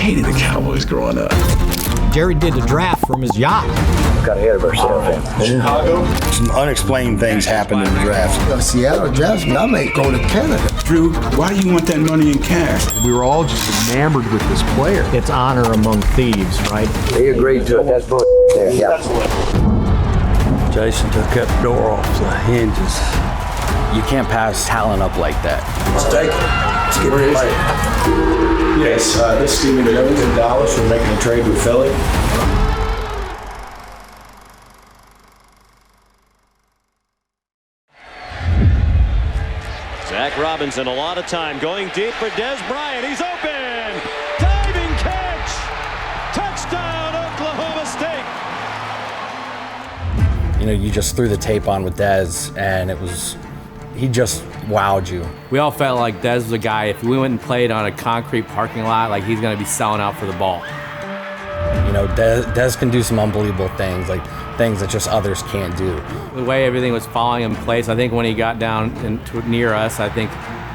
hated the Cowboys growing up. Jerry did the draft from his yacht. Got ahead of ourselves. Chicago? Some unexplained things happened in the draft. Seattle drafts, I may go to Canada. Drew, why do you want that money in cash? We were all just enamored with this player. It's honor among thieves, right? He agreed to it. That's bull there. Yeah. Jason took that door off the hinges. You can't pass talent up like that. Let's take it. Let's get Where is it? Yes, this is Stephen Jones in Dallas. We're making a trade with Philly. Zach Robinson, a lot of time going deep for Des Bryant. He's open. Diving catch. Touchdown, Oklahoma State. You know, you just threw the tape on with Dez, and he just wowed you. We all felt like Dez was a guy, if we went and played on a concrete parking lot, like he's going to be selling out for the ball. You know, Dez can do some unbelievable things, like things that just others can't do. The way everything was falling in place, I think when he got down near us, I think,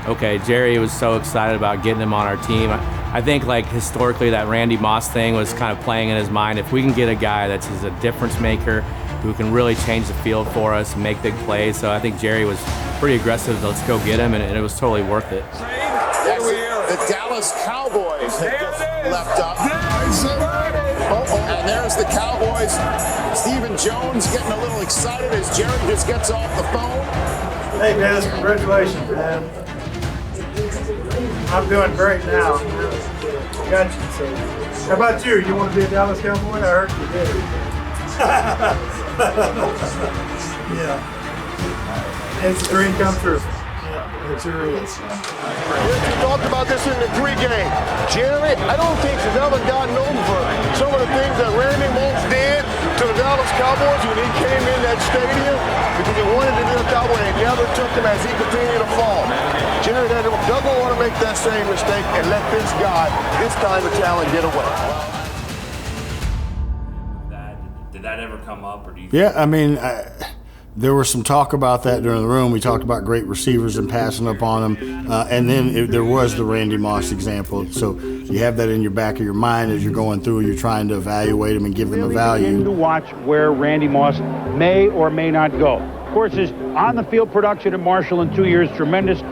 okay, Jerry was so excited about getting him on our team. I think like historically that Randy Moss thing was kind of playing in his mind. If we can get a guy that's a difference maker, who can really change the field for us and make big plays. So I think Jerry was pretty aggressive. Let's go get him, and it was totally worth it. The Dallas Cowboys have just left up. And there's the Cowboys. Stephen Jones getting a little excited as Jerry just gets off the phone. Hey, Des, congratulations, man. I'm doing great now. Got you. So, how about you? You want to be a Dallas Cowboy? I heard you did. Yeah. It's a dream come true. Yeah, it sure is. We talked about this in the pregame. Jerry, I don't think he's ever gotten over some of the things that Randy Moss did to the Dallas Cowboys when he came in that stadium because he wanted to be a Cowboy and never took him as he continued to fall. Jerry doesn't want to make that same mistake and let this guy, this kind of talent, get away. Did that ever come up, or do you? Yeah, I mean, there was some talk about that during the room. We talked about great receivers and passing up on them, and then there was the Randy Moss example. So you have that in your back of your mind as you're going through. You're trying to evaluate them and give them a value. To watch where Randy Moss may or may not go. Of course, his on-the-field production at Marshall in 2 years tremendous.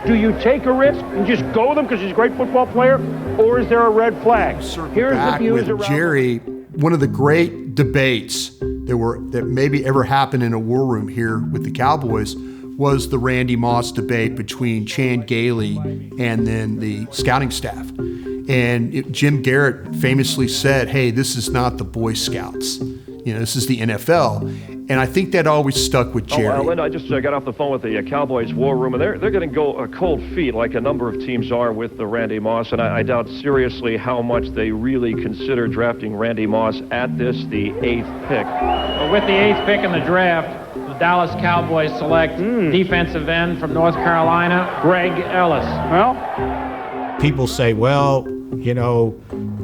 Do you take a risk and just go with him because he's a great football player, or is there a red flag? Here's the views with Jerry. One of the great debates that maybe ever happened in a war room here with the Cowboys was the Randy Moss debate between Chan Gailey and then the scouting staff. And Jim Garrett famously said, hey, this is not the Boy Scouts. You know, this is the NFL. And I think that always stuck with Jerry. Linda, I just got off the phone with the Cowboys war room, and they're going to go cold feet like a number of teams are with the Randy Moss, and I doubt seriously how much they really consider drafting Randy Moss at the 8th pick. Well, with the 8th pick in the draft, the Dallas Cowboys select defensive end from North Carolina, Greg Ellis. Well, people say, well, you know,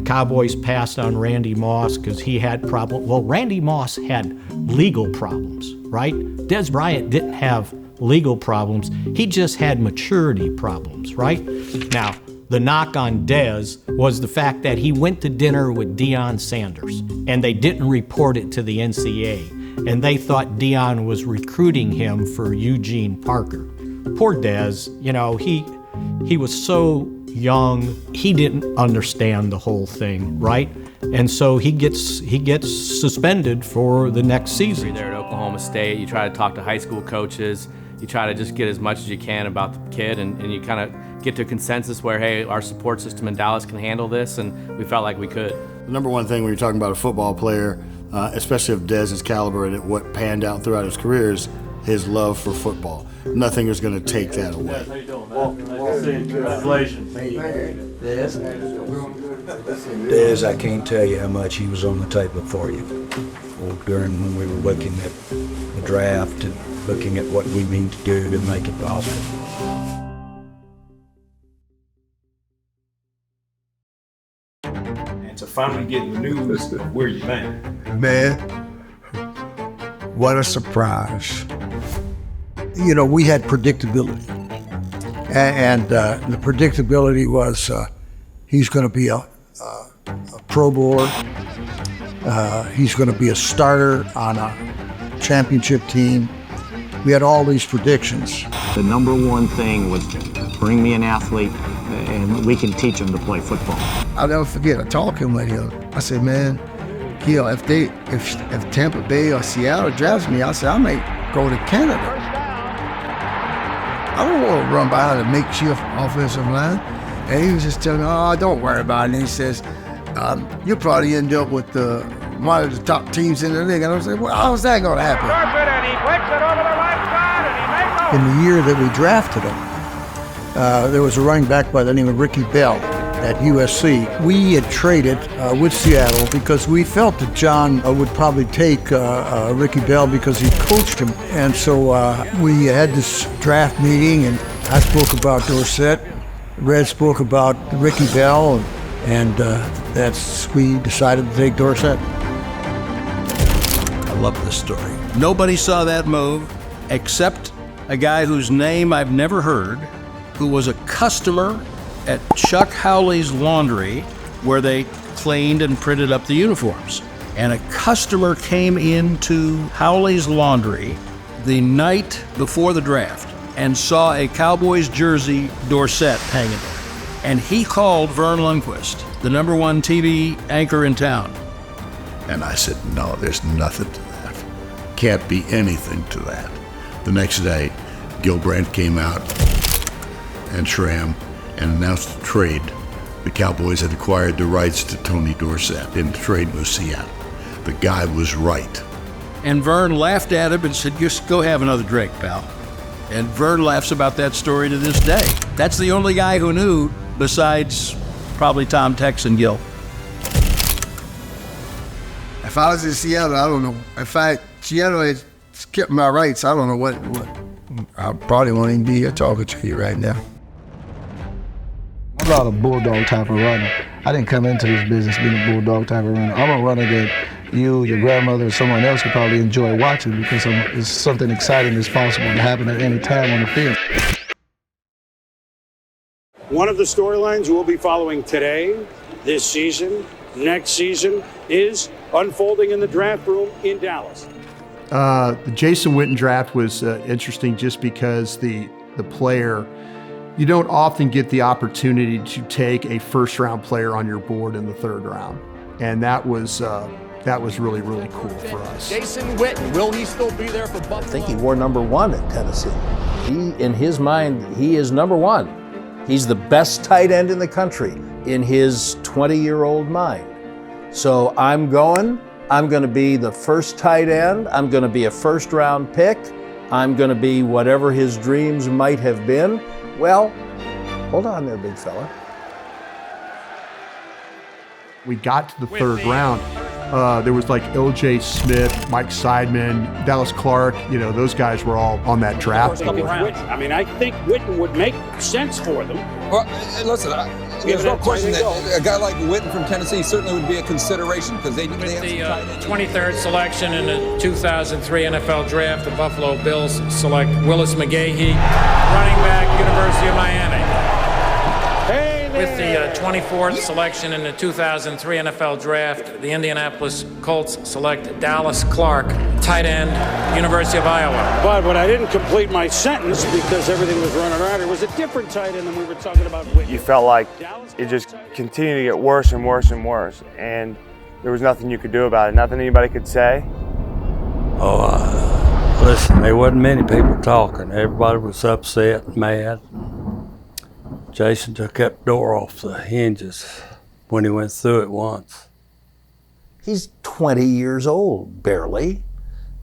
Cowboys passed on Randy Moss because he had problems. Well, Randy Moss had legal problems, right? Des Bryant didn't have legal problems. He just had maturity problems, right? Now, the knock on Des was the fact that he went to dinner with Deion Sanders, and they didn't report it to the NCAA, and they thought Deion was recruiting him for Eugene Parker. Poor Des, you know, he was so young, he didn't understand the whole thing, right? And so he gets suspended for the next season. There at Oklahoma State, you try to talk to high school coaches, you try to just get as much as you can about the kid, and you kind of get to a consensus where, hey, our support system in Dallas can handle this, and we felt like we could. The number one thing when you're talking about a football player, especially of Dez's caliber and what panned out throughout his career, is his love for football. Nothing is going to take that away. How you doing, man? Congratulations. Dez, I can't tell you how much he was on the table for you during when we were looking at the draft and looking at what we need to do to make it possible. And to finally get the news, where you been? Man, what a surprise. You know, we had predictability. And the predictability was he's going to be a Pro Bowler. He's going to be a starter on a championship team. We had all these predictions. The number one thing was bring me an athlete and we can teach them to play football. I'll never forget, I talked to him with him. I said, man, Gil, if Tampa Bay or Seattle drafts me, I said, I may go to Canada. I don't want to run behind a makeshift offensive line. And he was just telling me, oh, don't worry about it. And he says, you'll probably end up with one of the top teams in the league. And I was like, well, how's that going to happen? In the year that we drafted him, there was a running back by the name of Ricky Bell at USC. We had traded with Seattle because we felt that John would probably take Ricky Bell because he coached him. And so we had this draft meeting, and I spoke about Dorsett. Red spoke about Ricky Bell, and we decided to take Dorsett. I love this story. Nobody saw that move except a guy whose name I've never heard, who was a customer at Chuck Howley's Laundry, where they cleaned and printed up the uniforms. And a customer came into Howley's Laundry the night before the draft and saw a Cowboys jersey Dorsett hanging there. And he called Vern Lundquist, the #1 TV anchor in town. And I said, no, there's nothing to that. Can't be anything to that. The next day, Gil Brandt came out and Schramm and announced a trade. The Cowboys had acquired the rights to Tony Dorsett, and the trade was Seattle. The guy was right. And Vern laughed at him and said, just go have another drink, pal. And Vern laughs about that story to this day. That's the only guy who knew, besides probably Tom Tex and Gil. If I was in Seattle, I don't know. Seattle had kept my rights, I don't know what. I probably won't even be here talking to you right now. I'm not a bulldog type of runner. I didn't come into this business being a bulldog type of runner. I'm a runner that you, your grandmother, or someone else could probably enjoy watching because it's something exciting that's possible to happen at any time on the field. One of the storylines we'll be following today, this season, next season, is unfolding in the draft room in Dallas. The Jason Witten draft was interesting just because the player, you don't often get the opportunity to take a first-round player on your board in the third round, and that was really, really cool for us. Jason Witten, will he still be there for Buffalo? I think he wore #1 at Tennessee. In his mind, he is #1. He's the best tight end in the country in his 20-year-old mind. So I'm going to be the first tight end. I'm going to be a first-round pick. I'm going to be whatever his dreams might have been. Well, hold on there, big fella. We got to the third round. There was like L.J. Smith, Mike Seidman, Dallas Clark. You know, those guys were all on that draft board. I mean, I think Witten would make sense for them. Well, listen, there's no question that a guy like Witten from Tennessee certainly would be a consideration because they have the 23rd selection in the 2003 NFL Draft, the Buffalo Bills select Willis McGahee, running back, University of Miami. With the 24th selection in the 2003 NFL Draft, the Indianapolis Colts select Dallas Clark, tight end, University of Iowa. But I didn't complete my sentence because everything was running around. It was a different tight end than we were talking about. You felt like it just continued to get worse and worse and worse, and there was nothing you could do about it, nothing anybody could say. Listen, there wasn't many people talking. Everybody was upset and mad. Jason took that door off the hinges when he went through it once. He's 20 years old, barely.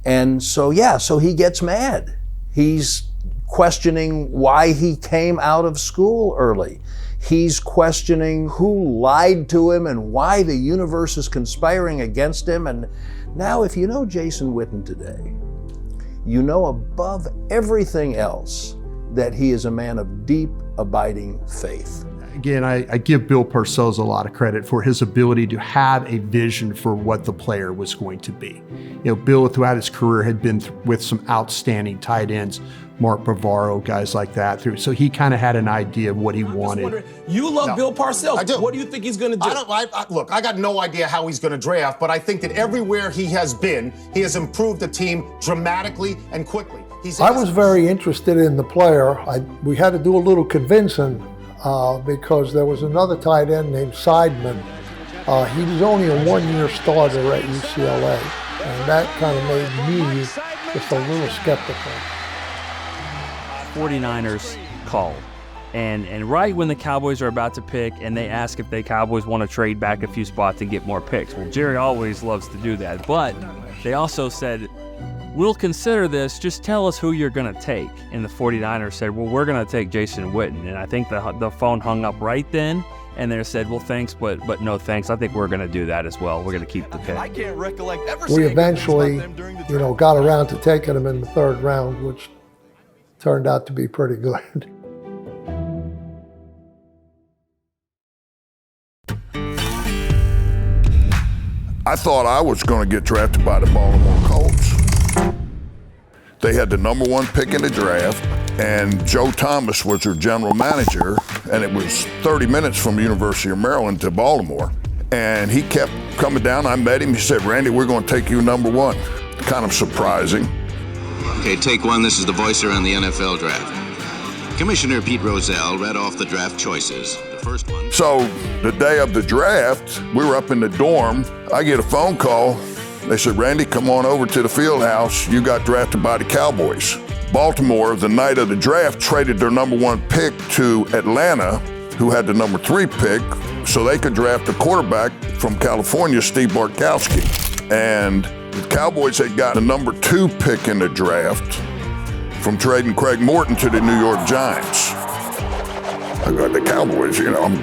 And so he gets mad. He's questioning why he came out of school early. He's questioning who lied to him and why the universe is conspiring against him. And now, if you know Jason Witten today, you know above everything else that he is a man of deep, abiding faith. Again, I give Bill Parcells a lot of credit for his ability to have a vision for what the player was going to be. Bill, throughout his career, had been with some outstanding tight ends, Mark Bavaro, guys like that. So he kind of had an idea of what he wanted. You love Bill Parcells. I do. What do you think he's going to do? Look, I got no idea how he's going to draft, but I think that everywhere he has been, he has improved the team dramatically and quickly. I was very interested in the player. We had to do a little convincing because there was another tight end named Seidman. He was only a one-year starter at UCLA, and that kind of made me just a little skeptical. 49ers called. And right when the Cowboys are about to pick, and they ask if the Cowboys want to trade back a few spots and get more picks. Well, Jerry always loves to do that, but they also said, we'll consider this, just tell us who you're going to take. And the 49ers said, well, we're going to take Jason Witten. And I think the phone hung up right then, and they said, well, thanks, but no thanks. I think we're going to do that as well. We're going to keep the pick. I can't recollect ever We eventually, got around to taking him in the third round, which turned out to be pretty good. I thought I was going to get drafted by the Baltimore Colts. They had the number 1 pick in the draft, and Joe Thomas was their general manager, and it was 30 minutes from the University of Maryland to Baltimore. And he kept coming down. I met him. He said, Randy, we're going to take you number 1. Kind of surprising. Okay, take 1. This is the voicer on the NFL draft. Commissioner Pete Rozelle read off the draft choices. The first one. So the day of the draft, we were up in the dorm. I get a phone call. They said, Randy, come on over to the field house. You got drafted by the Cowboys. Baltimore, the night of the draft, traded their number 1 pick to Atlanta, who had the number 3 pick, so they could draft a quarterback from California, Steve Bartkowski. And the Cowboys had got the number 2 pick in the draft from trading Craig Morton to the New York Giants. I got the Cowboys, I'm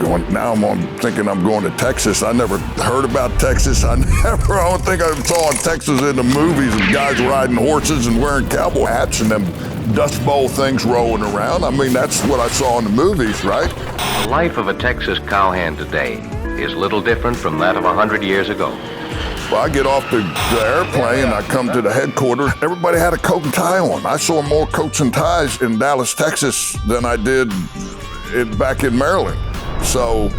thinking I'm going to Texas. I never heard about Texas. I don't think I saw Texas in the movies and guys riding horses and wearing cowboy hats and them Dust Bowl things rolling around. I mean, that's what I saw in the movies, right? The life of a Texas cowhand today is little different from that of 100 years ago. Well, I get off the airplane and I come to the headquarters. Everybody had a coat and tie on. I saw more coats and ties in Dallas, Texas than I did back in Maryland. So,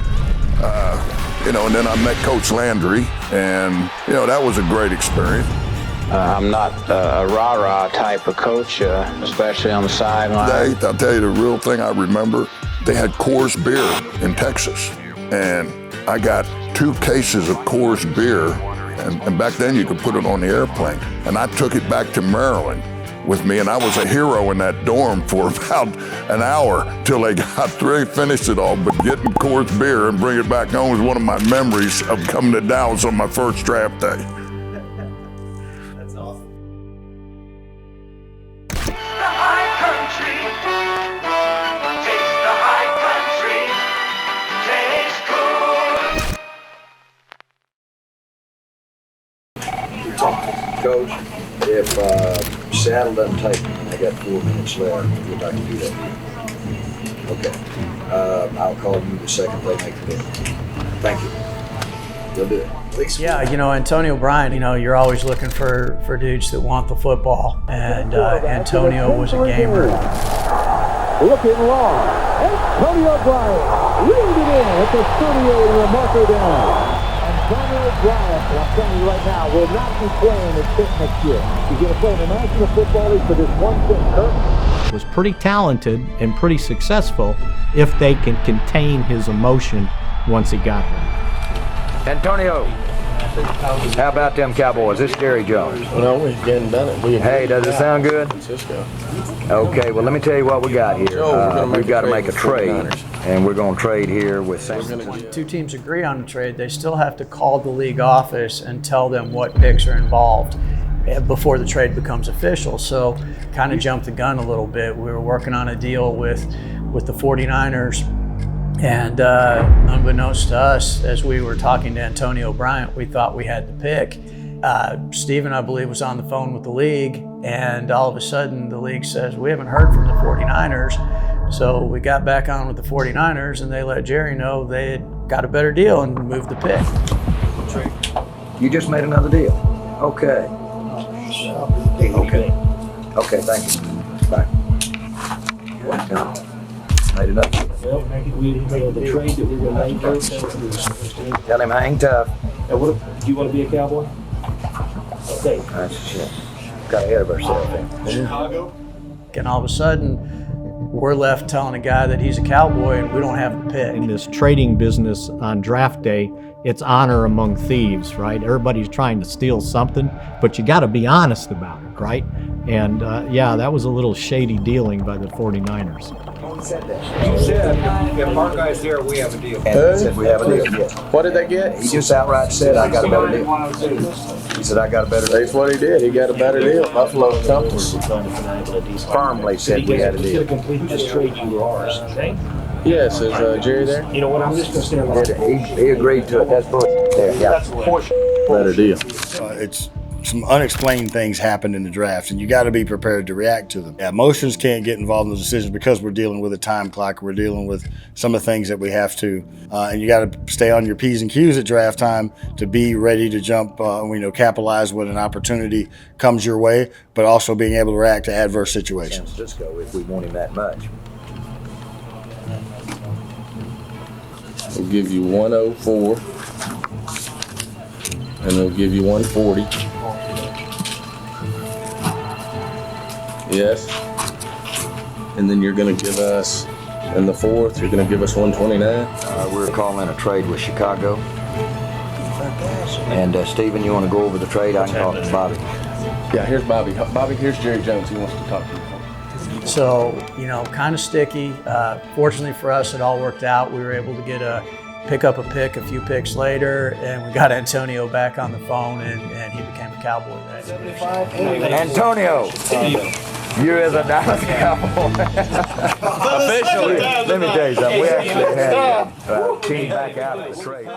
and then I met Coach Landry, and, that was a great experience. I'm not a rah-rah type of coach, especially on the sideline. I'll tell you the real thing I remember. They had Coors beer in Texas, and I got 2 cases of Coors beer, and back then you could put it on the airplane. And I took it back to Maryland with me, and I was a hero in that dorm for about an hour till they finished it all. But getting Coors beer and bring it back home was one of my memories of coming to Dallas on my first draft day. That's awesome. Coach, if Seattle doesn't take me, I got 4 minutes left, if I can do that. Okay. I'll call you the second they make the pick. Thank you. You'll do it. Yeah, Antonio Bryant, you're always looking for dudes that want the football, and Antonio was a gamer. Looking long, Antonio Bryant reeled it in at the 38 marker down. Antonio Bryant, I'm telling you right now, will not be playing at Pitt next year. He's going to play in the National Football League for this one thing, Kirk. Was pretty talented and pretty successful if they can contain his emotion once he got there. Antonio, how about them Cowboys? This is Jerry Jones. No, we're getting done it. Hey, does it sound good? Okay, well, let me tell you what we got here. We've got to make a trade, and we're going to trade here with San Francisco. When 2 teams agree on a trade, they still have to call the league office and tell them what picks are involved before the trade becomes official. So kind of jumped the gun a little bit. We were working on a deal with the 49ers, and unbeknownst to us, as we were talking to Antonio Bryant, we thought we had the pick. Steven, I believe, was on the phone with the league, and all of a sudden the league says, we haven't heard from the 49ers. So we got back on with the 49ers, and they let Jerry know they had got a better deal and moved the pick. You just made another deal. Okay. Okay. Okay, thank you. Bye. Made another deal. Well, the trade that we were made first. Tell him hang tough. Do you want to be a Cowboy? Okay. That's shit. Got ahead of ourselves there. Chicago? And all of a sudden, we're left telling a guy that he's a Cowboy and we don't have the pick. In this trading business on draft day, it's honor among thieves, right? Everybody's trying to steal something, but you got to be honest about it, right? And yeah, that was a little shady dealing by the 49ers. You said that. You said if our guy's there, we have a deal. And he said we have a deal. Yes. What did they get? He just outright said, I got a better deal. He said, I got a better deal. That's what he did. He got a better deal. Buffalo Compass. Firmly said we had a deal. Just trade you ours, okay? Yes, is Jerry there? You know what? I'm just going to stand He agreed to it. That's bullshit there. Yeah. Better deal. It's some unexplained things happen in the draft, and you got to be prepared to react to them. Emotions can't get involved in the decisions because we're dealing with a time clock. We're dealing with some of the things that we have to, and you got to stay on your P's and Q's at draft time to be ready to jump, capitalize when an opportunity comes your way, but also being able to react to adverse situations. San Francisco, if we want him that much. We'll give you 104, and we'll give you 140. Yes. And then you're going to give us, in the fourth, you're going to give us 129. We're calling a trade with Chicago. And Stephen, you want to go over the trade? I can talk to Bobby. Yeah, here's Bobby. Bobby, here's Jerry Jones. He wants to talk to you. So, kind of sticky. Fortunately for us, it all worked out. We were able to pick up a pick a few picks later, and we got Antonio back on the phone, and he became a Cowboy that year. Antonio, you as a Dallas Cowboy. Officially. Let me tell you something. We actually had a team back out of the trade.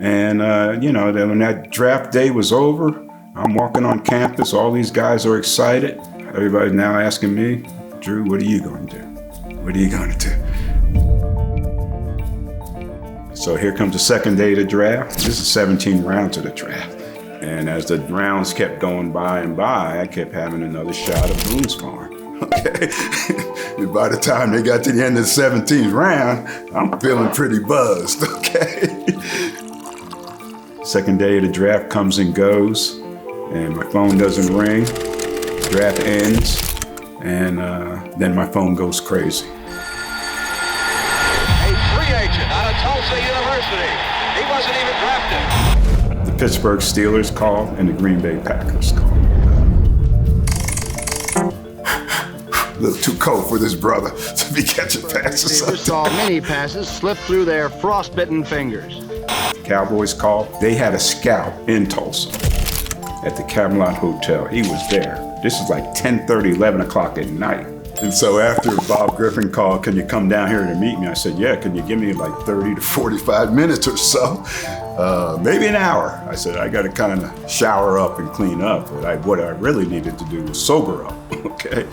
And, then when that draft day was over, I'm walking on campus. All these guys are excited. Everybody's now asking me, Drew, what are you going to do? What are you going to do? So here comes the second day of the draft. This is 17 rounds of the draft. And as the rounds kept going by and by, I kept having another shot of Boone's Farm. Okay. And by the time they got to the end of the 17th round, I'm feeling pretty buzzed. Okay. Second day of the draft comes and goes, and my phone doesn't ring. Draft ends, and then my phone goes crazy. A free agent out of Tulsa University. He wasn't even drafted. The Pittsburgh Steelers call and the Green Bay Packers call. A little too cold for this brother to be catching passes. They saw many passes slip through their frostbitten fingers. Cowboys call. They had a scout in Tulsa at the Camelot Hotel. He was there. This is like 10:30, 11 o'clock at night. And so after Bob Griffin called, can you come down here to meet me? I said, yeah, can you give me like 30 to 45 minutes or so? Maybe an hour. I said, I got to kind of shower up and clean up. But what I really needed to do was sober up, okay?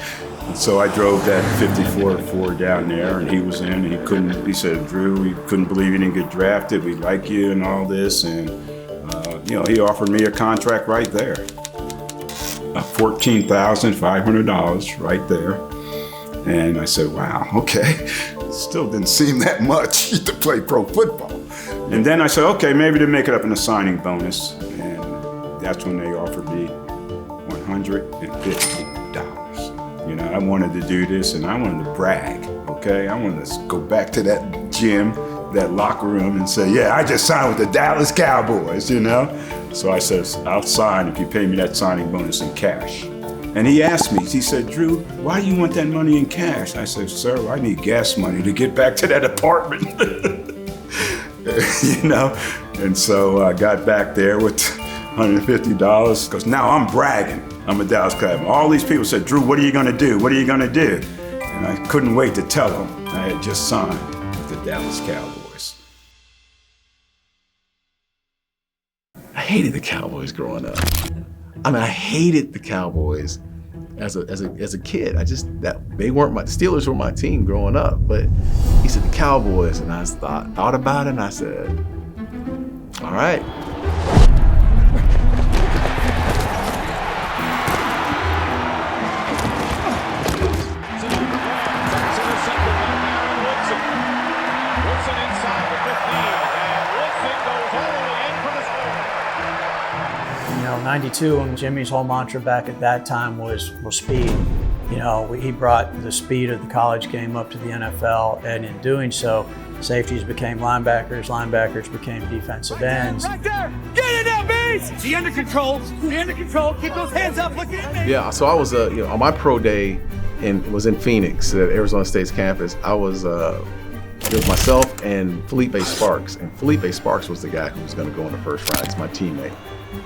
And so I drove that 54 Ford down there, and he was in, and he said, Drew, we couldn't believe you didn't get drafted. We like you and all this. And, he offered me a contract right there. $14,500 right there. And I said, wow, okay. Still didn't seem that much to play pro football. And then I said, okay, maybe to make it up in a signing bonus. And that's when they offered me $150. I wanted to do this and I wanted to brag, okay? I wanted to go back to that gym, that locker room and say, yeah, I just signed with the Dallas Cowboys, So I said, I'll sign if you pay me that signing bonus in cash. And he asked me, he said, Drew, why do you want that money in cash? I said, sir, I need gas money to get back to that apartment. And so I got back there with $150 because now I'm bragging. I'm a Dallas Cowboy. All these people said, Drew, what are you going to do? What are you going to do? And I couldn't wait to tell them I had just signed with the Dallas Cowboys. I hated the Cowboys growing up. I mean, I hated the Cowboys as a kid. They weren't the Steelers were my team growing up. But he said the Cowboys, and I thought about it, and I said, all right. You know, 92, and Jimmy's whole mantra back at that time was speed. You know, he brought the speed of the college game up to the NFL, and in doing so, safeties became linebackers, linebackers became defensive ends. Right there! Get it now, Beast! Be under control, be under control, keep those hands up, look at me! Yeah, so I was, on my pro day, was in Phoenix at Arizona State's campus. I was, it was myself and Felipe Sparks, and Felipe Sparks was the guy who was going to go in the first round. He's my teammate,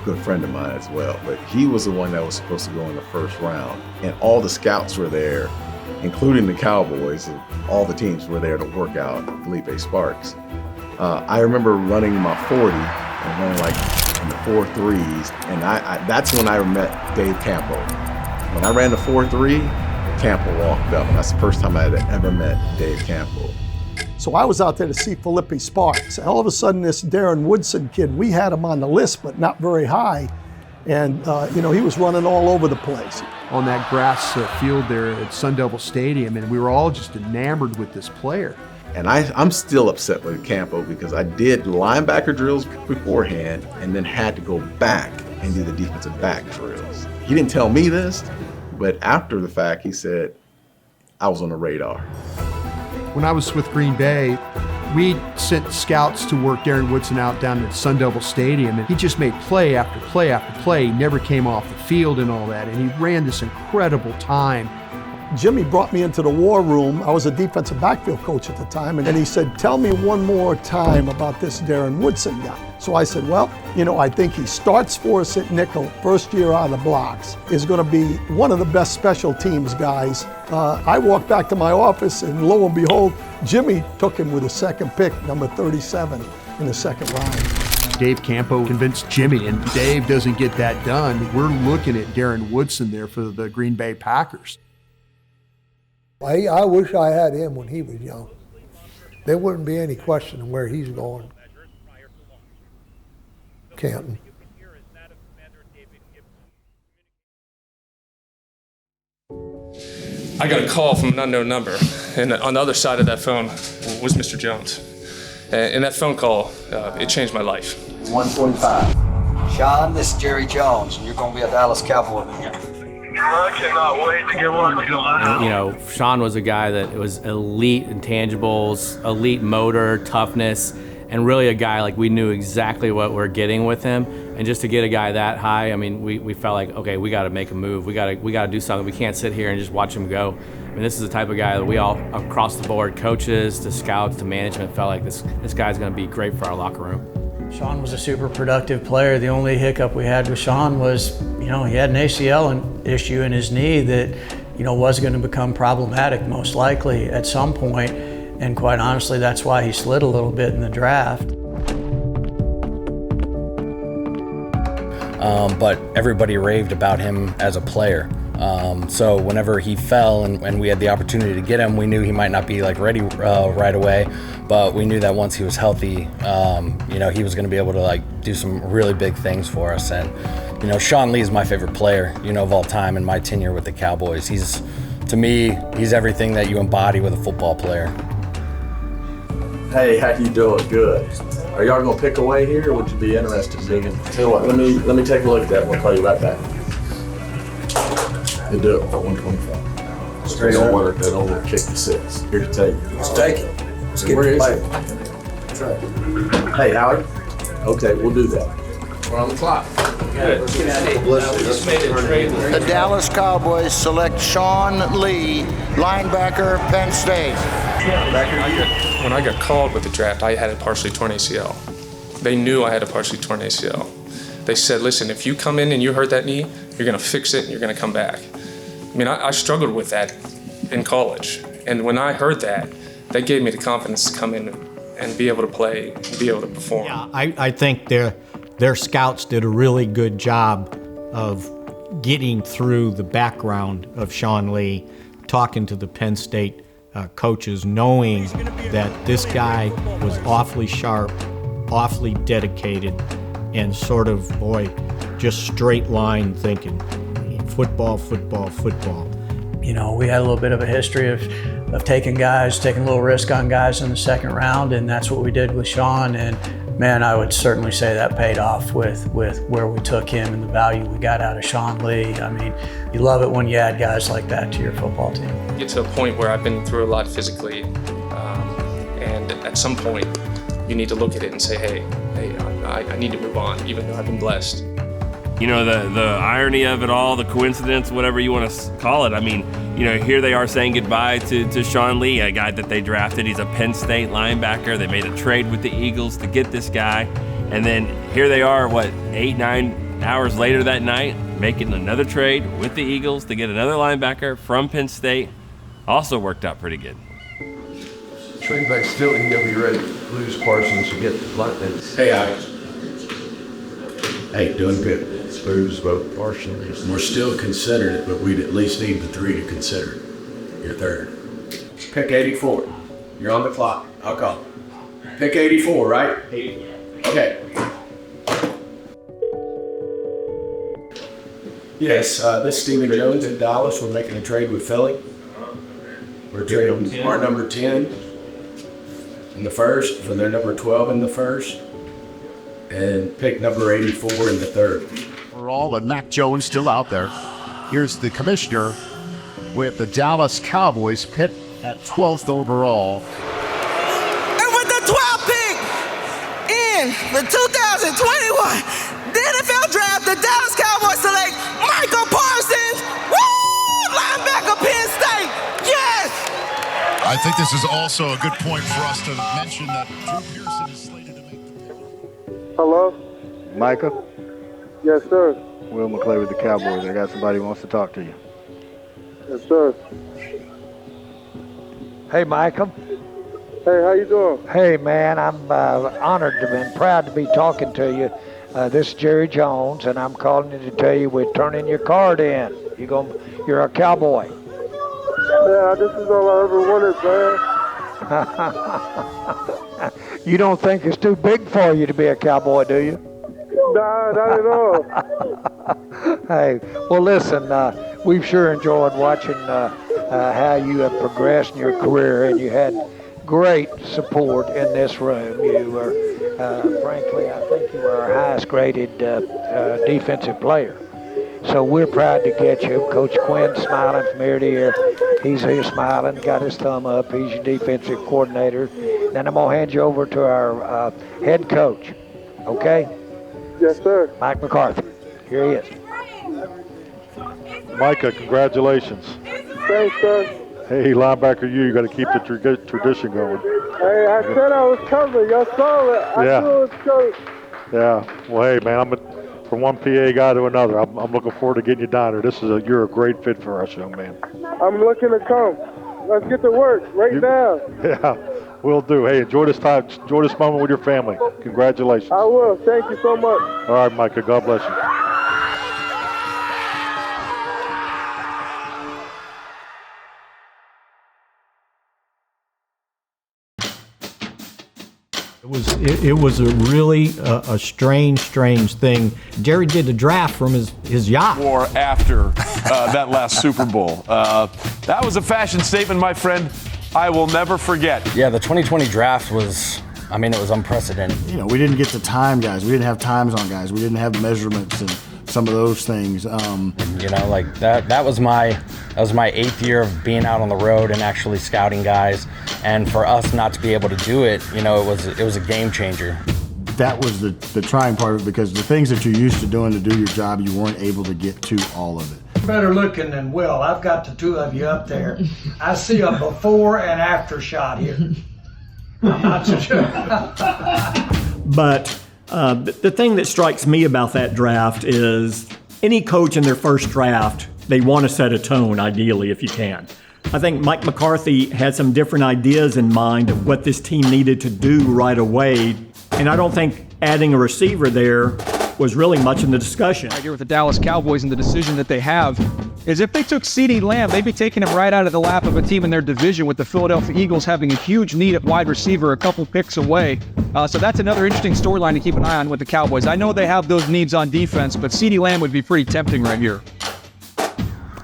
good friend of mine as well. But he was the one that was supposed to go in the first round, and all the scouts were there, including the Cowboys. All the teams were there to work out Felipe Sparks. I remember running my 40 and running like in the 4.3s, and that's when I met Dave Campo. When I ran the 4.3, Campo walked up, and that's the first time I had ever met Dave Campo. So I was out there to see Felipe Sparks. And all of a sudden, this Darren Woodson kid, we had him on the list, but not very high. And, he was running all over the place. On that grass field there at Sun Devil Stadium, and we were all just enamored with this player. And I'm still upset with Campo because I did linebacker drills beforehand and then had to go back and do the defensive back drills. He didn't tell me this, but after the fact, he said I was on the radar. When I was with Green Bay, we sent scouts to work Darren Woodson out down at Sun Devil Stadium, and he just made play after play after play. He never came off the field and all that, and he ran this incredible time. Jimmy brought me into the war room. I was a defensive backfield coach at the time, and he said, tell me one more time about this Darren Woodson guy. So I said, well, I think he starts for us at nickel, first year out of the blocks, is going to be one of the best special teams guys. I walked back to my office, and lo and behold, Jimmy took him with a second pick, number 37 in the second round. Dave Campo convinced Jimmy, and Dave doesn't get that done. We're looking at Darren Woodson there for the Green Bay Packers. I wish I had him when he was young. There wouldn't be any question of where he's going. Canton. I got a call from an unknown number, and on the other side of that phone was Mr. Jones. And that phone call, it changed my life. 145. Sean, this is Jerry Jones, and you're going to be a Dallas Cowboy. I cannot wait to get one. Sean was a guy that was elite intangibles, elite motor, toughness, and really a guy like we knew exactly what we're getting with him. And just to get a guy that high, I mean, we felt like, okay, we got to make a move. We got to do something. We can't sit here and just watch him go. I mean, this is the type of guy that we all across the board, coaches to scouts to management, felt like this guy's going to be great for our locker room. Sean was a super productive player. The only hiccup we had with Sean was, he had an ACL issue in his knee that, was going to become problematic most likely at some point. And quite honestly, that's why he slid a little bit in the draft. But everybody raved about him as a player. So whenever he fell and we had the opportunity to get him, we knew he might not be ready right away, but we knew that once he was healthy, he was going to be able to do some really big things for us. And Sean Lee is my favorite player, of all time in my tenure with the Cowboys. To me, he's everything that you embody with a football player. Hey, how you doing? Good. Are y'all gonna pick away here, or would you be interested in digging? Tell you what, let me take a look at that. We'll call you right back. You do it for 125. Straight on water. That old kick to 6. Here to take it. Let's take it. Let's get Where to is play. it? Hey, Howard. Okay, we'll do that. We're on the clock. The Dallas Cowboys select Sean Lee, linebacker, Penn State. When I got called with the draft, I had a partially torn ACL. They knew I had a partially torn ACL. They said, listen, if you come in and you hurt that knee, you're going to fix it and you're going to come back. I mean, I struggled with that in college. And when I heard that gave me the confidence to come in and be able to play, and be able to perform. Yeah, I think their scouts did a really good job of getting through the background of Sean Lee, talking to the Penn State coaches, knowing that this guy was awfully sharp, awfully dedicated, and sort of, just straight line thinking. Football, football, football. You know, we had a little bit of a history of taking a little risk on guys in the second round, and that's what we did with Sean. And man, I would certainly say that paid off with where we took him and the value we got out of Sean Lee. I mean, you love it when you add guys like that to your football team. Get to a point where I've been through a lot physically, and at some point, you need to look at it and say, hey, I need to move on, even though I've been blessed. You know, the irony of it all, the coincidence, whatever you want to call it. I mean, you know, here they are saying goodbye to Sean Lee, a guy that they drafted. He's a Penn State linebacker. They made a trade with the Eagles to get this guy. And then here they are, 8-9 hours later that night, making another trade with the Eagles to get another linebacker from Penn State. Also worked out pretty good. Train back still, you gotta be ready to lose Parsons to get the lightning. Hey, Alex. Hey, doing good. Lose both Parsons. We're still considering it, but we'd at least need the 3 to consider it. Your third. Pick 84. You're on the clock. I'll call. Pick 84, right? 84. Okay. Yes, this is Stephen Jones in Dallas. We're making a trade with Philly. We're trading our number 10 in the first for their number 12 in the first, and pick number 84 in the third. Overall, and Mac Jones still out there. Here's the commissioner with the Dallas Cowboys picked at 12th overall. And with the 12th pick in the 2021 NFL Draft, the Dallas Cowboys select Michael Parsons, linebacker, Penn State. Yes! I think this is also a good point for us to mention that Drew Pearson is slated to make the pick. Hello? Micah? Yes, sir. Will McClay with the Cowboys. I got somebody who wants to talk to you. Yes, sir. Hey, Michael. Hey, how you doing? Hey, man, I'm honored and proud to be talking to you. This is Jerry Jones, and I'm calling you to tell you we're turning your card in. You're a Cowboy. Yeah, this is all I ever wanted, man. You don't think it's too big for you to be a Cowboy, do you? Nah, not at all. Hey, well, listen, we've sure enjoyed watching how you have progressed in your career, and you had great support in this room. You were, frankly, I think you were our highest graded defensive player. So we're proud to get you. Coach Quinn's smiling from ear to ear. He's here smiling, got his thumb up. He's your defensive coordinator. Then I'm going to hand you over to our head coach, okay? Yes, sir. Mike McCarthy. Here he is. Micah, congratulations. Thanks, sir. Hey, linebacker, you got to keep the tradition going. Hey, I said I was coming. Y'all saw it. I knew it was coming. Yeah. Well, hey, man, from one PA guy to another. I'm looking forward to getting you down here. You're a great fit for us, young man. I'm looking to come. Let's get to work right now. Yeah, will do. Hey, enjoy this time. Enjoy this moment with your family. Congratulations. I will. Thank you so much. All right, Micah. God bless you. It was a really a strange thing. Jerry did the draft from his yacht. Or after that last Super Bowl. That was a fashion statement, my friend, I will never forget. Yeah, the 2020 draft was, it was unprecedented. You know, we didn't get to time guys. We didn't have times on guys. We didn't have measurements and some of those things. That was my 8th year of being out on the road and actually scouting guys. And for us not to be able to do it, it was a game changer. That was the trying part of it, because the things that you're used to doing to do your job, you weren't able to get to all of it. Better looking than Will. I've got the two of you up there. I see a before and after shot here. I'm not so sure. But the thing that strikes me about that draft is any coach in their first draft, they want to set a tone, ideally, if you can. I think Mike McCarthy had some different ideas in mind of what this team needed to do right away. And I don't think adding a receiver there was really much in the discussion. Idea with the Dallas Cowboys and the decision that they have is if they took CeeDee Lamb, they'd be taking him right out of the lap of a team in their division, with the Philadelphia Eagles having a huge need at wide receiver a couple picks away. So that's another interesting storyline to keep an eye on with the Cowboys. I know they have those needs on defense, but CeeDee Lamb would be pretty tempting right here.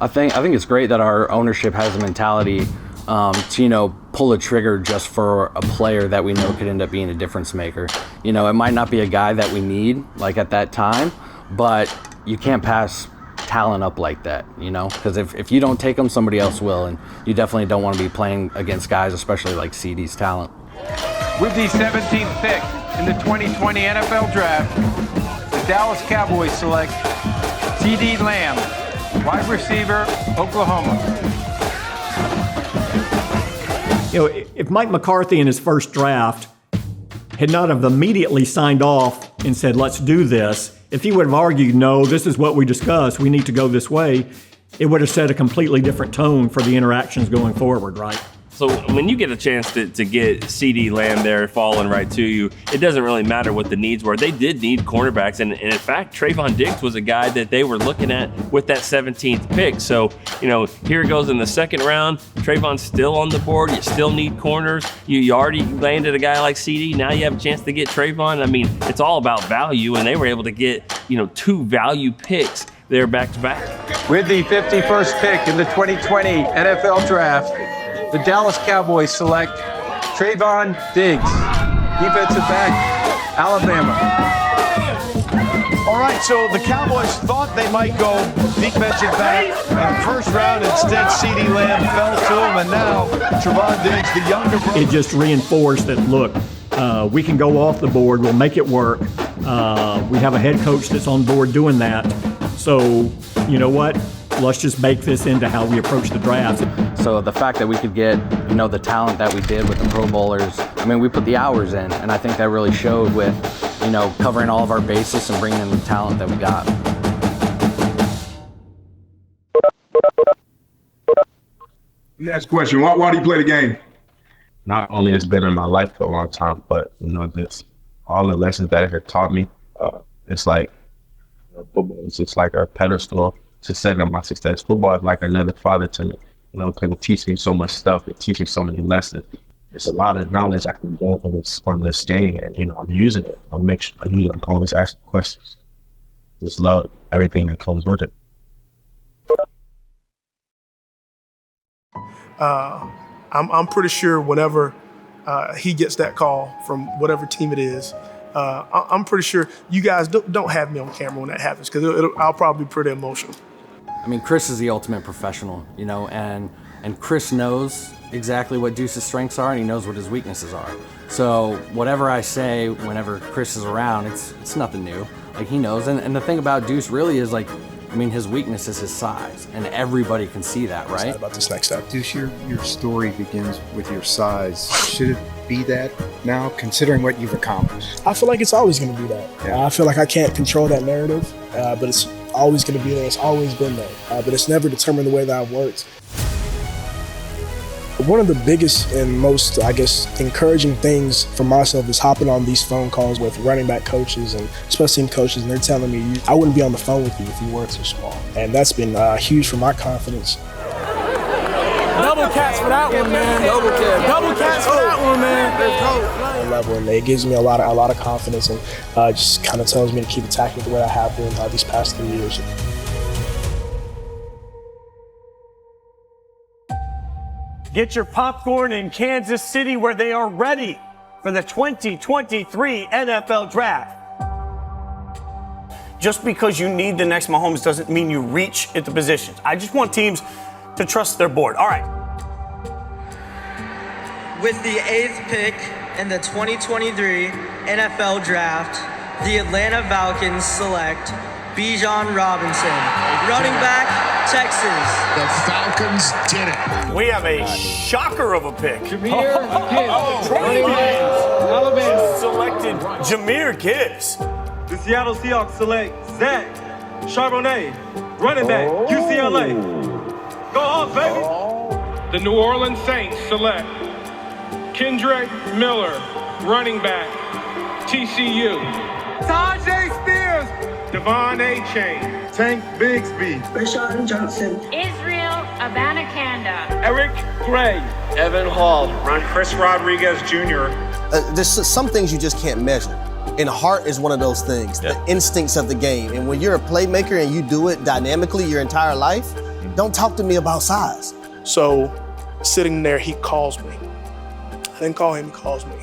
I think it's great that our ownership has a mentality to, pull a trigger just for a player that we know could end up being a difference maker. It might not be a guy that we need, like at that time, but you can't pass talent up like that, because if you don't take them, somebody else will, and you definitely don't want to be playing against guys, especially like CeeDee's talent. With the 17th pick in the 2020 NFL Draft, the Dallas Cowboys select CeeDee Lamb, wide receiver, Oklahoma. If Mike McCarthy in his first draft had not have immediately signed off and said, let's do this, if he would have argued, no, this is what we discussed, we need to go this way, it would have set a completely different tone for the interactions going forward, right? So when you get a chance to get CeeDee Lamb there falling right to you, it doesn't really matter what the needs were. They did need cornerbacks, and in fact, Trayvon Diggs was a guy that they were looking at with that 17th pick. So, here it goes in the second round. Trayvon's still on the board. You still need corners. You already landed a guy like CeeDee. Now you have a chance to get Trayvon. I mean, it's all about value, and they were able to get, 2 value picks there back to back. With the 51st pick in the 2020 NFL Draft, the Dallas Cowboys select Trayvon Diggs, defensive back, Alabama. All right, so the Cowboys thought they might go defensive back in the first round. Instead, CeeDee Lamb fell to him, and now Trayvon Diggs, the younger brother. It just reinforced that, look, we can go off the board. We'll make it work. We have a head coach that's on board doing that. So, you know what? Let's just make this into how we approach the draft. So the fact that we could get, the talent that we did with the Pro Bowlers, we put the hours in, and I think that really showed with, covering all of our bases and bringing in the talent that we got. Next question, why do you play the game? Not only has it been in my life for a long time, but, this, all the lessons that it had taught me, it's like, football is just like a pedestal to set up my success. Football is like another father to me. People teach me so much stuff. They teach me so many lessons. It's a lot of knowledge I can get from this game, and I'm using it. I'm always asking questions. Just love everything that comes with it. I'm pretty sure whenever he gets that call from whatever team it is, I'm pretty sure you guys don't have me on camera when that happens, because I'll probably be pretty emotional. Chris is the ultimate professional, and Chris knows exactly what Deuce's strengths are, and he knows what his weaknesses are. So whatever I say whenever Chris is around, it's nothing new. Like, he knows. And the thing about Deuce really is, his weakness is his size, and everybody can see that, right? Excited about this next step. Deuce, your story begins with your size. Should it be that now, considering what you've accomplished? I feel like it's always going to be that. Yeah. I feel like I can't control that narrative, but it's always going to be there. It's always been there, but it's never determined the way that I've worked. One of the biggest and most, encouraging things for myself is hopping on these phone calls with running back coaches and special team coaches, and they're telling me, I wouldn't be on the phone with you if you weren't too small. And that's been huge for my confidence. Double cats for that one, man. Double cats for that one, man. Level, and it gives me a lot of confidence, and just kind of tells me to keep attacking the way I have been these past 3 years. Get your popcorn in Kansas City, where they are ready for the 2023 NFL Draft. Just because you need the next Mahomes doesn't mean you reach at the positions. I just want teams to trust their board. All right. With the 8th pick in the 2023 NFL Draft, the Atlanta Falcons select Bijan Robinson, running back, Texas. The Falcons did it. We have a shocker of a pick. Jahmyr Gibbs, running back, Alabama. Selected Jahmyr Gibbs. The Seattle Seahawks select Zach Charbonnet, running back, UCLA. Go Hawks, baby. The New Orleans Saints select Kendrick Miller, running back, TCU. Tajay Spears, Devon A-Chain, Tank Bigsby, Rashawn Johnson, Israel Abanikanda, Eric Gray, Evan Hall, Chris Rodriguez Jr. There's some things you just can't measure. And heart is one of those things, the instincts of the game. And when you're a playmaker and you do it dynamically your entire life, don't talk to me about size. So sitting there, he calls me. I didn't call him, he calls me.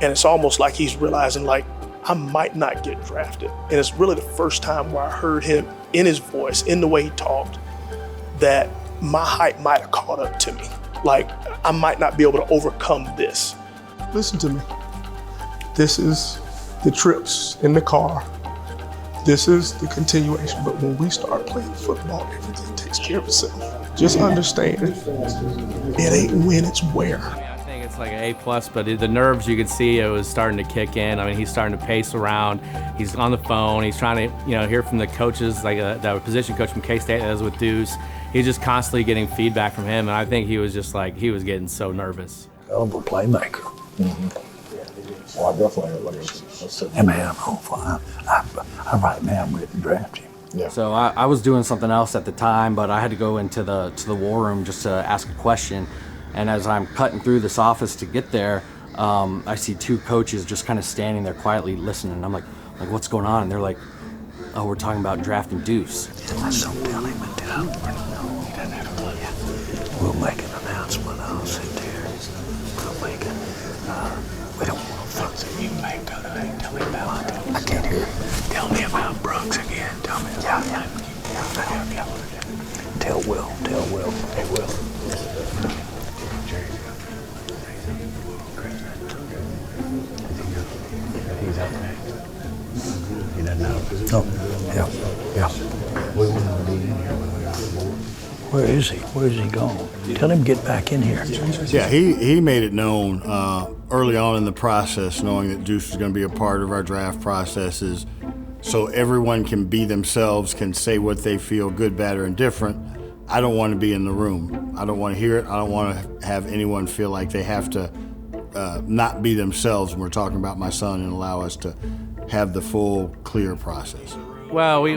And it's almost like he's realizing like, I might not get drafted. And it's really the first time where I heard him in his voice, in the way he talked, that my height might have caught up to me. Like, I might not be able to overcome this. Listen to me. This is the trips in the car. This is the continuation. But when we start playing football, everything takes care of itself. Just understand, it ain't when, it's where. It's like an A+, but the nerves, you could see it was starting to kick in. I mean, he's starting to pace around. He's on the phone. He's trying to, hear from the coaches, like that position coach from K-State that was with Deuce. He's just constantly getting feedback from him, and I think he was just like, he was getting so nervous. Hell of a playmaker. Well, I definitely like Hey man, I'm hopeful. I'm right now. I'm ready to draft him. Yeah. So I was doing something else at the time, but I had to go into the war room just to ask a question. And as I'm cutting through this office to get there, I see two coaches just kind of standing there quietly listening. And I'm like, what's going on? And they're like, oh, we're talking about drafting Deuce. Let's don't tell him until he doesn't have to tell you. We'll make an announcement. I'll sit there. We'll make it. We don't want to fuck that you make that I ain't tell me about. I can't hear it. Tell me about Brooks again. Tell me. Yeah. Tell Will. Hey, Will. He's out there. He doesn't know. Oh, yeah. We want to be in here when we got the board. Where is he? Where's he gone? Tell him to get back in here. Yeah, he made it known early on in the process, knowing that Deuce was going to be a part of our draft processes, so everyone can be themselves, can say what they feel, good, bad, or indifferent. I don't want to be in the room. I don't want to hear it. I don't want to have anyone feel like they have to not be themselves when we're talking about my son, and allow us to have the full, clear process. Well, we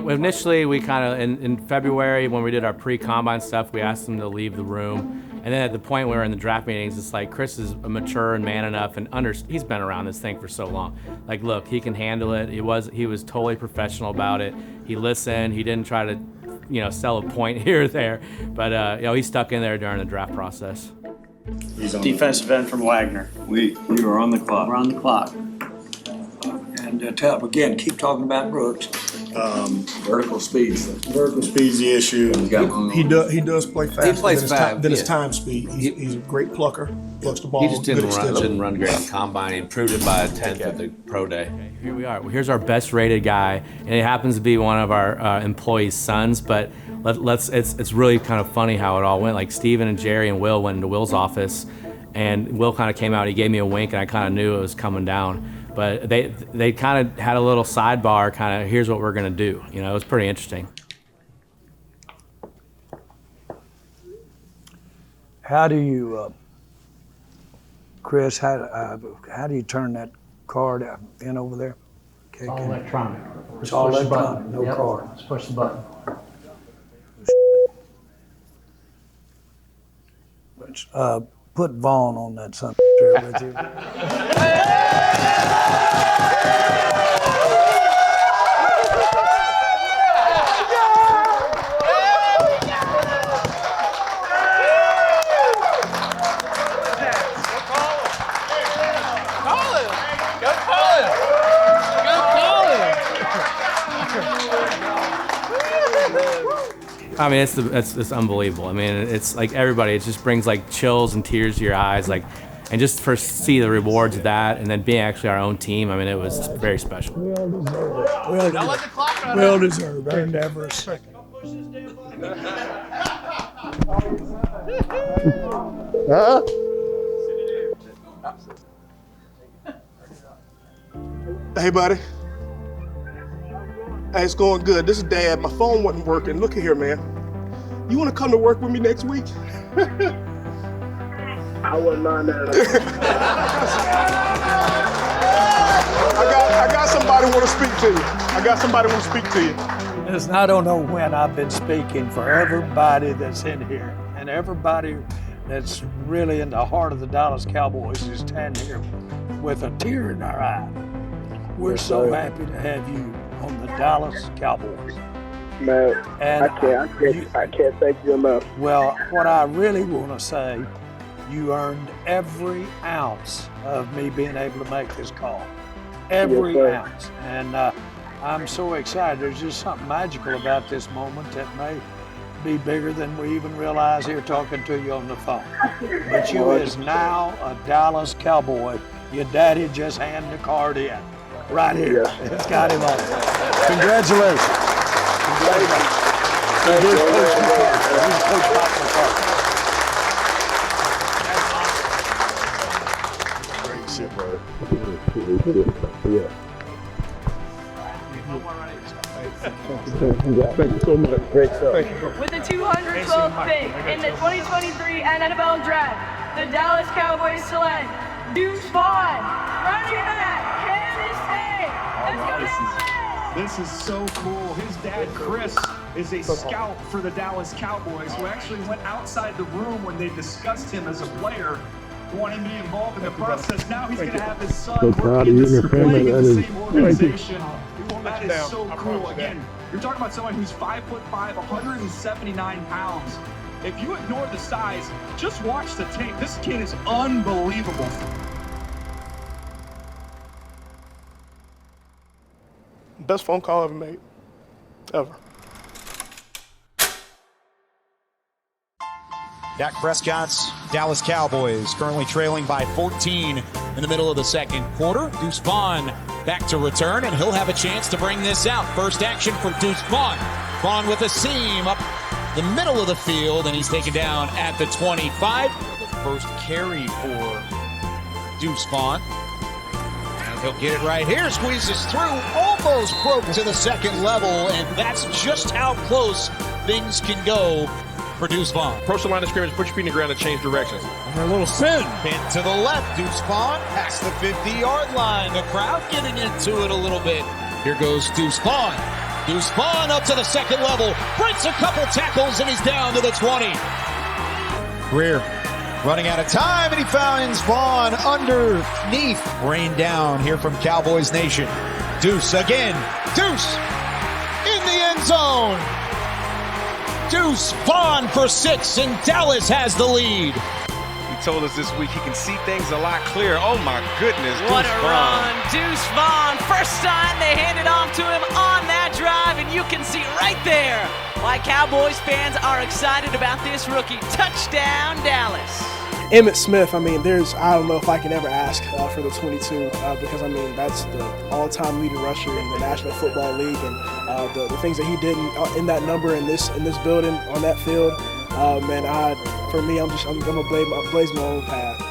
kind of, in February when we did our pre-combine stuff, we asked them to leave the room. And then at the point where we're in the draft meetings, it's like Chris is mature and man enough, and he's been around this thing for so long. Like, look, he can handle it. He was totally professional about it. He listened. He didn't try to, sell a point here or there. But, he stuck in there during the draft process. Defensive end from Wagner. We were on the clock. We're on the clock. And again, keep talking about Brooks. Vertical speed's the issue. He does play fast. He plays fast. Then his time speed. He's a great plucker. Plucks the ball. He just didn't run great in combine. He improved it by a 10th at the pro day. Here we are. Here's our best rated guy, and it happens to be one of our employees' sons. But it's really kind of funny how it all went. Like Steven and Jerry and Will went into Will's office, and Will kind of came out. He gave me a wink, and I kind of knew it was coming down. But they kind of had a little sidebar, kind of, here's what we're going to do. It was pretty interesting. How do you, Chris, how do you turn that card in over there? It's all electronic. It's all electronic, no card. Let's push the button. Put Vaughn on that son chair with you. I mean, it's unbelievable. I mean, it's like everybody, it just brings like chills and tears to your eyes, like, and just for see the rewards of that, and then being actually our own team. I mean, it was very special. We all deserve our endeavors. Hey, buddy. Hey, it's going good. This is Dad. My phone wasn't working. Look at here, man. You want to come to work with me next week? I wouldn't mind that. I got somebody want to speak to you. I got somebody want to speak to you. Listen, I don't know when I've been speaking for everybody that's in here and everybody that's really in the heart of the Dallas Cowboys is standing here with a tear in our eye. We're so happy to have you on the Dallas Cowboys. Man, And I can't thank you enough. Well, what I really want to say, you earned every ounce of me being able to make this call. Every Yes, ounce. And I'm so excited. There's just something magical about this moment that may be bigger than we even realize here talking to you on the phone. But you is now a Dallas Cowboy. Your daddy just handed the card in. Right here. It's got him on. Congratulations. Congratulations. Here's Coach McCarthy. Here's Coach Mike McCarthy. Great shit, bro. Yeah. Thank you so much. Great stuff. With the 212th pick in the 2023 NFL Draft, the Dallas Cowboys select Deuce Vaughn, running back, Kansas State. This is so cool. His dad, Chris, is a scout for the Dallas Cowboys who actually went outside the room when they discussed him as a player, wanting to be involved in the process. Now he's going to have his son working in the same organization. That is so cool. Again, you're talking about someone who's 5'5", 179 pounds. If you ignore the size, just watch the tape. This kid is unbelievable. Best phone call I ever made. Ever. Dak Prescott's Dallas Cowboys currently trailing by 14 in the middle of the second quarter. Deuce Vaughn back to return, and he'll have a chance to bring this out. First action for Deuce Vaughn. Vaughn with a seam up the middle of the field, and he's taken down at the 25. The first carry for Deuce Vaughn. And he'll get it right here. Squeezes through, almost broke to the second level, and that's just how close things can go for Deuce Vaughn. Approach the line of scrimmage, put your feet in the ground and change directions. And a little spin. Pin to the left. Deuce Vaughn past the 50-yard line. The crowd getting into it a little bit. Here goes Deuce Vaughn. Deuce Vaughn up to the second level. Breaks a couple tackles, and he's down to the 20. Greer running out of time, and he finds Vaughn underneath. Rain down here from Cowboys Nation. Deuce again. Deuce in the end zone. Deuce Vaughn for 6, and Dallas has the lead. He told us this week he can see things a lot clearer. Oh my goodness, What Deuce a Vaughn. run. Deuce Vaughn, first time they handed off to him on that drive, and you can see right there why Cowboys fans are excited about this rookie. Touchdown, Dallas. Emmitt Smith, I mean, I don't know if I can ever ask for the 22 because, I mean, that's the all-time leading rusher in the National Football League, and the things that he did in that number in this building on that field, man, for me, I'm gonna blaze my own path.